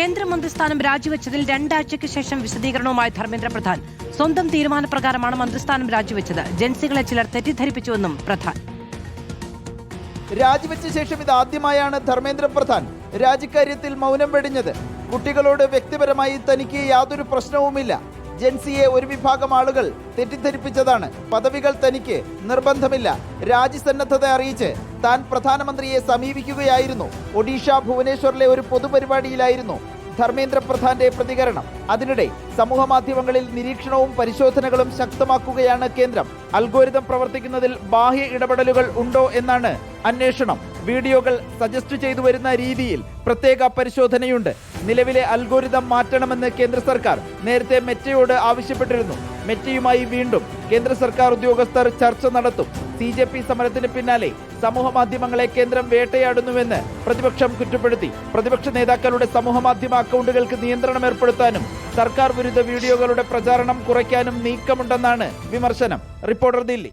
കേന്ദ്രമന്ത്രിസ്ഥാനം രാജിവെച്ചതിൽ 2 ആഴ്ചയ്ക്ക് ശേഷം വിശദീകരണവുമായി ധർമ്മേന്ദ്ര പ്രധാൻ. സ്വന്തം തീരുമാനപ്രകാരമാണ് മന്ത്രിസ്ഥാനം രാജിവെച്ചത്. ജൻസികളെ ചിലർ തെറ്റിദ്ധരിപ്പിച്ചുവെന്നും പ്രധാൻ. രാജിവെച്ച ശേഷം ഇതാദ്യമായാണ് ധർമ്മേന്ദ്ര പ്രധാൻ രാജിക്കാര്യത്തിൽ മൗനം വെടിഞ്ഞത്. കുട്ടികളോട് വ്യക്തിപരമായി തനിക്ക് യാതൊരു പ്രശ്നവുമില്ല. ജൻസിയെ ഒരു വിഭാഗം ആളുകൾ തെറ്റിദ്ധരിപ്പിച്ചതാണ്. പദവികൾ തനിക്ക് നിർബന്ധമില്ല. രാജിസന്നദ്ധത അറിയിച്ച് താൻ പ്രധാനമന്ത്രിയെ സമീപിക്കുകയായിരുന്നു. ഒഡീഷ ഭുവനേശ്വറിലെ ഒരു പൊതുപരിപാടിയിലായിരുന്നു ധർമ്മേന്ദ്ര പ്രധാന്റെ പ്രതികരണം. അതിനിടെ സമൂഹ മാധ്യമങ്ങളിൽ നിരീക്ഷണവും പരിശോധനകളും ശക്തമാക്കുകയാണ് കേന്ദ്രം. അൽഗോരിതം പ്രവർത്തിക്കുന്നതിൽ ബാഹ്യ ഇടപെടലുകൾ ഉണ്ടോ എന്നാണ് അന്വേഷണം. വീഡിയോകൾ സജസ്റ്റ് ചെയ്തു വരുന്ന രീതിയിൽ പ്രത്യേക പരിശോധനയുണ്ട്. നിലവിലെ അൽഗോരിതം മാറ്റണമെന്ന് കേന്ദ്ര സർക്കാർ നേരത്തെ മെറ്റയോട് ആവശ്യപ്പെട്ടിരുന്നു. മെറ്റയുമായി വീണ്ടും കേന്ദ്ര സർക്കാർ ഉദ്യോഗസ്ഥർ ചർച്ച നടത്തും. CJP സമരത്തിന് പിന്നാലെ സമൂഹ മാധ്യമങ്ങളെ കേന്ദ്രം വേട്ടയാടുന്നുവെന്ന് പ്രതിപക്ഷം കുറ്റപ്പെടുത്തി. പ്രതിപക്ഷ നേതാക്കളുടെ സമൂഹ മാധ്യമ അക്കൗണ്ടുകൾക്ക് നിയന്ത്രണം ഏർപ്പെടുത്താനും സർക്കാർ വിരുദ്ധ വീഡിയോകളുടെ പ്രചാരണം കുറയ്ക്കാനും നീക്കമുണ്ടെന്നാണ് വിമർശനം. റിപ്പോർട്ടർ ദില്ലി.